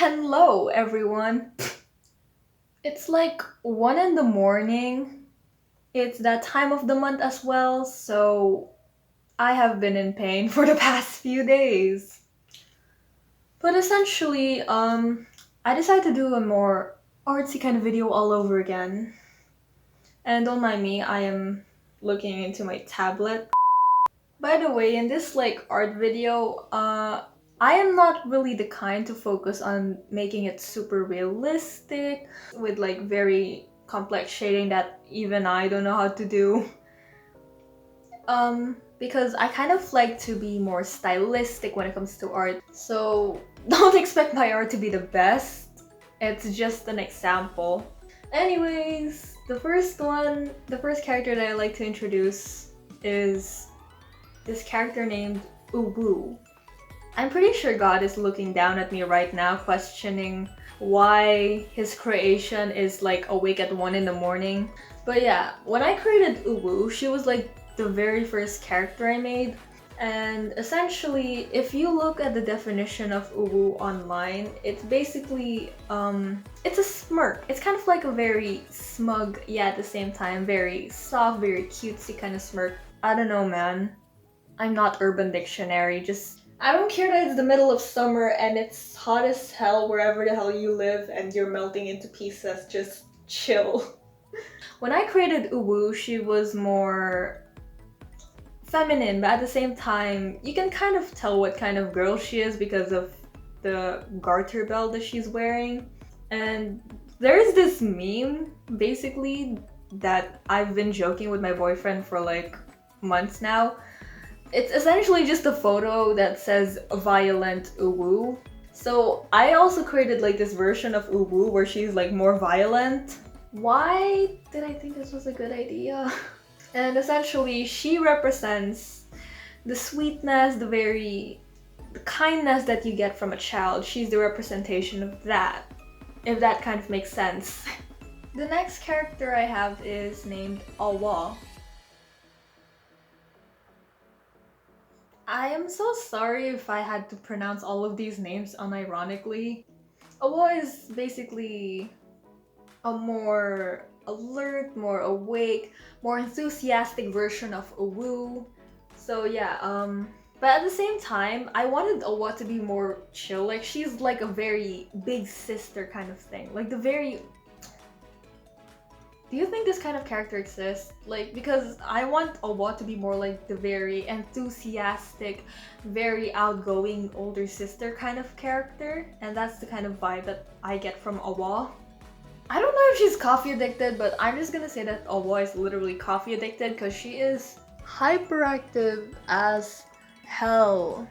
Hello, everyone. It's like 1 in the morning. It's that time of the month as well, so I have been in pain for the past few days. But essentially, I decided to do a more artsy kind of video all over again. And don't mind me, I am looking into my tablet. By the way, in this art video, I am not really the kind to focus on making it super realistic with very complex shading that even I don't know how to do. Because I kind of like to be more stylistic when it comes to art. So don't expect my art to be the best. It's just an example. Anyways, the first character that I like to introduce is this character named UwU. I'm pretty sure God is looking down at me right now, questioning why his creation is awake at 1 in the morning. But yeah, when I created UwU, she was the very first character I made. And essentially, if you look at the definition of UwU online, it's basically, it's a smirk. It's kind of like a very smug, yet at the same time, very soft, very cutesy kind of smirk. I don't know, man. I'm not Urban Dictionary, I don't care that it's the middle of summer and it's hot as hell wherever the hell you live and you're melting into pieces, just chill. When I created UwU, she was more feminine, but at the same time, you can kind of tell what kind of girl she is because of the garter belt that she's wearing. And there's this meme, basically, that I've been joking with my boyfriend for months now. It's essentially just a photo that says violent UwU. So I also created this version of UwU where she's more violent. Why did I think this was a good idea? And essentially she represents the sweetness, the kindness that you get from a child. She's the representation of that, if that kind of makes sense. The next character I have is named UwU. I am so sorry if I had to pronounce all of these names unironically. UwU is basically a more alert, more awake, more enthusiastic version of UwU. So yeah, but at the same time, I wanted UwU to be more chill. She's a very big sister kind of thing. Do you think this kind of character exists? Because I want UwU to be more the very enthusiastic, very outgoing older sister kind of character, and that's the kind of vibe that I get from UwU. I don't know if she's coffee addicted, but I'm just gonna say that UwU is literally coffee addicted because she is hyperactive as hell.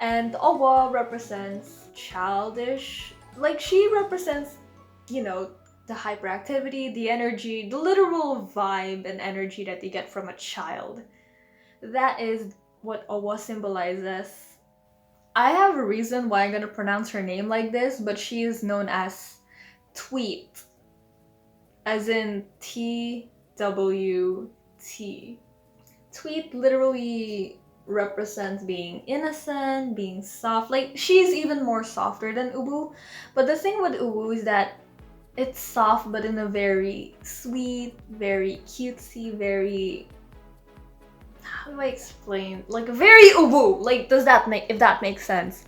And UwU represents childish. She represents, the hyperactivity, the energy, the literal vibe and energy that you get from a child. That is what UwU symbolizes. I have a reason why I'm gonna pronounce her name like this, but she is known as Tweet, as in TWT. Tweet literally represents being innocent, being soft. She's even more softer than UwU, but the thing with UwU is that it's soft, but in a very sweet, very cutesy, very... How do I explain? Very UwU! If that makes sense.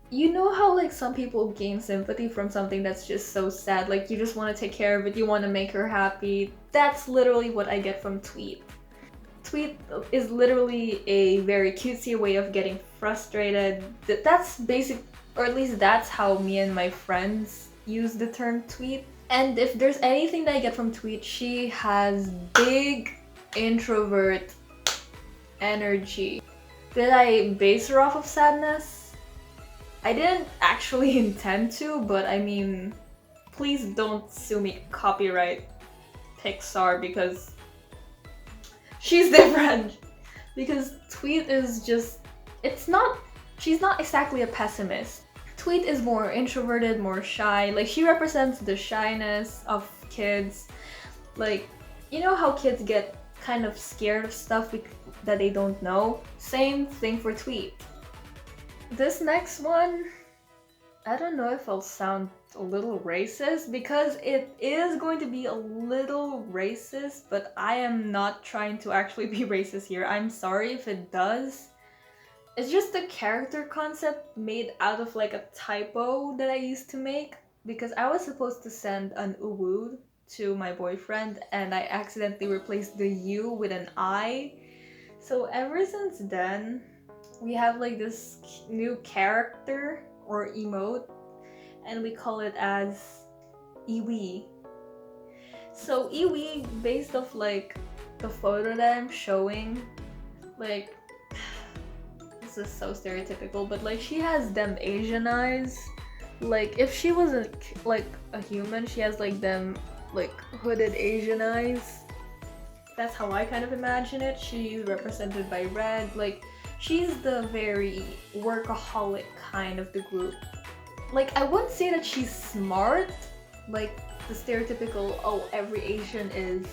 You know how some people gain sympathy from something that's just so sad, you just want to take care of it, you want to make her happy. That's literally what I get from Tweet. Tweet is literally a very cutesy way of getting frustrated. That's basic, or at least that's how me and my friends use the term Tweet. And if there's anything that I get from Tweet, she has big introvert energy. Did I base her off of sadness? I didn't actually intend to, but I mean, please don't sue me copyright Pixar because she's different. Because Tweet is just, she's not exactly a pessimist. Tweet is more introverted, more shy. She represents the shyness of kids. You know how kids get kind of scared of stuff that they don't know? Same thing for Tweet. This next one, I don't know if I'll sound a little racist because it is going to be a little racist, but I am not trying to actually be racist here. I'm sorry if it does. It's just a character concept made out of like a typo that I used to make because I was supposed to send an UwU to my boyfriend and I accidentally replaced the U with an I. So ever since then, we have like this new character or emote and we call it as iwi. So iwi, based off like the photo that I'm showing, like this is so stereotypical, but like she has them Asian eyes. Like if she wasn't like a human, she has like them like hooded Asian eyes. That's how I kind of imagine it. She's represented by red. Like she's the very workaholic kind of the group. Like I wouldn't say that she's smart, like the stereotypical, oh, every Asian is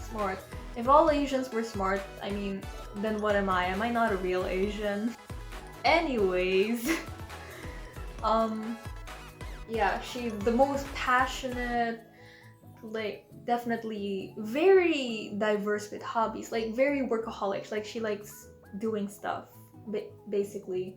smart. If all Asians were smart, I mean, then what am I? Am I not a real Asian? Anyways, yeah, she's the most passionate, like definitely very diverse with hobbies, like very workaholic. Like she likes doing stuff, basically.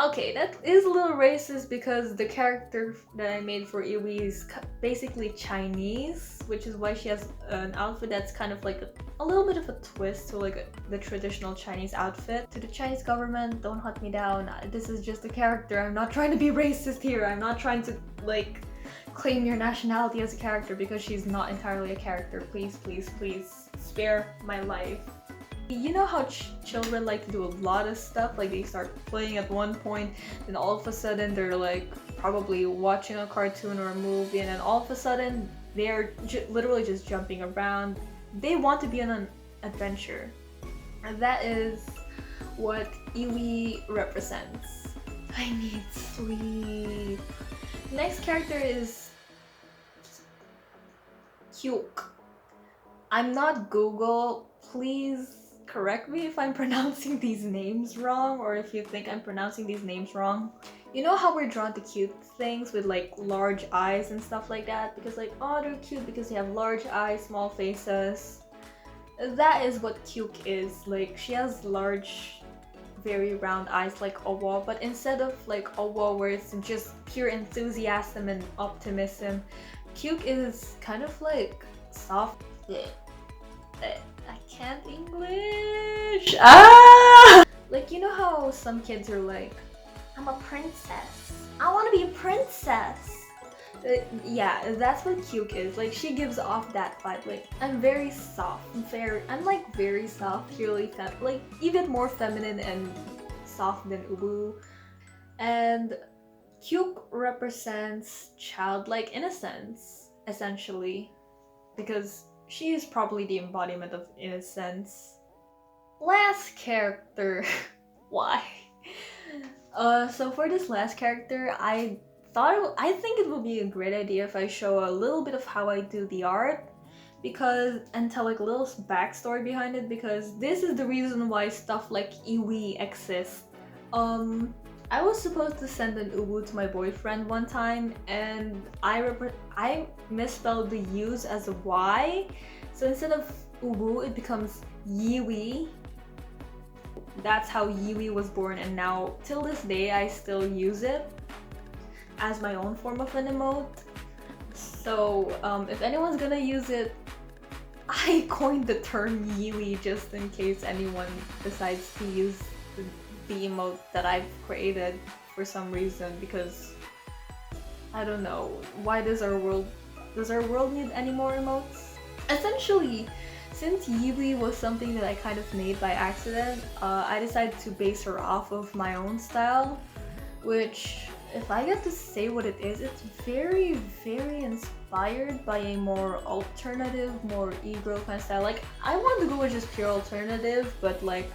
Okay, that is a little racist because the character that I made for Iwi is basically Chinese, which is why she has an outfit that's kind of like a little bit of a twist to like the traditional Chinese outfit. To the Chinese government, don't hunt me down. This is just a character. I'm not trying to be racist here. I'm not trying to like claim your nationality as a character because she's not entirely a character. Please, please, please spare my life. You know how children like to do a lot of stuff, like they start playing at one point, then all of a sudden they're like probably watching a cartoon or a movie, and then all of a sudden they're literally just jumping around. They want to be on an adventure. And that is what Iwi represents. I need sleep. Next character is Kyuk. I'm not Google, please correct me if I'm pronouncing these names wrong or if you think I'm pronouncing these names wrong. You know how we're drawn to cute things with like large eyes and stuff like that? Because like, oh, they're cute because they have large eyes, small faces. That is what Kyuk is. Like, she has large, very round eyes like Owa, but instead of like Owa where it's just pure enthusiasm and optimism, Kyuk is kind of like soft. I can't English. Ah! Like, you know how some kids are like, I'm a princess. I want to be a princess. Yeah, that's what Kyuk is. Like, she gives off that vibe. Like, I'm very soft. I'm like very soft, purely like even more feminine and soft than UwU. And Kyuk represents childlike innocence, essentially, because she is probably the embodiment of innocence. Last character. Why? So for this last character, I think it would be a great idea if I show a little bit of how I do the art, because and tell like a little backstory behind it, because this is the reason why stuff like Iwi exists. I was supposed to send an UwU to my boyfriend one time, and I misspelled the U's as a Y, so instead of UwU, it becomes Yiwi. That's how Yiwi was born, and now till this day I still use it as my own form of an emote. So if anyone's gonna use it, I coined the term Yiwi just in case anyone decides to use the emote that I've created for some reason, because I don't know, why does our world need any more emotes? Essentially, since Yiwi was something that I kind of made by accident, I decided to base her off of my own style, which, if I get to say what it is, it's very, very inspired by a more alternative, more e-girl kind of style. Like, I wanted to go with just pure alternative, but like,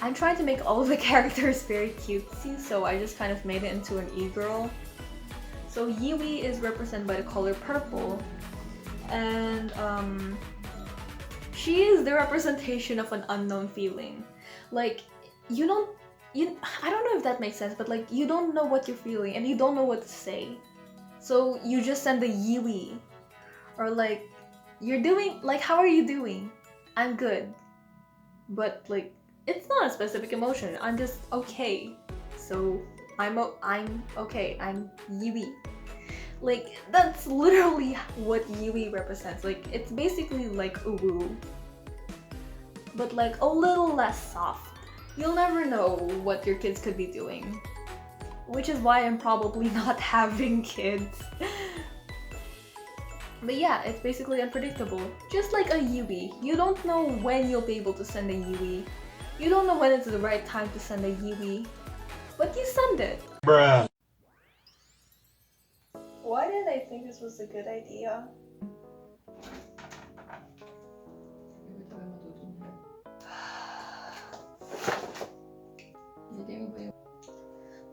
I'm trying to make all of the characters very cutesy, so I just kind of made it into an e-girl. So Yiwi is represented by the color purple, and she is the representation of an unknown feeling. Like, you I don't know if that makes sense, but like you don't know what you're feeling and you don't know what to say. So you just send a UwU. Or like, you're doing, like, how are you doing? I'm good. But like, it's not a specific emotion. I'm just okay. So I'm okay. I'm UwU. Like, that's literally what UwU represents. Like, it's basically like UwU, but like a little less soft. You'll never know what your kids could be doing, which is why I'm probably not having kids. But yeah, it's basically unpredictable. Just like a UwU. You don't know when you'll be able to send a UwU. You don't know when it's the right time to send a UwU, but you send it. Bruh. Why did I think this was a good idea?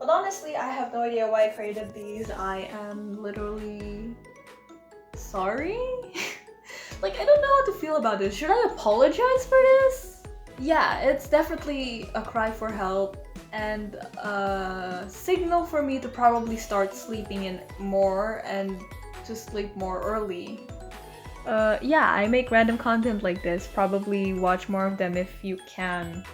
But honestly, I have no idea why I created these. I am literally sorry. Like, I don't know how to feel about this. Should I apologize for this? Yeah, it's definitely a cry for help and a signal for me to probably start sleeping in more and to sleep more early. Yeah, I make random content like this. Probably watch more of them if you can.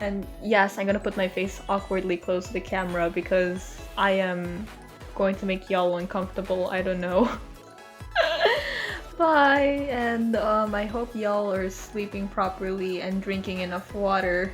And yes, I'm gonna put my face awkwardly close to the camera because I am going to make y'all uncomfortable. I don't know. Bye, and I hope y'all are sleeping properly and drinking enough water.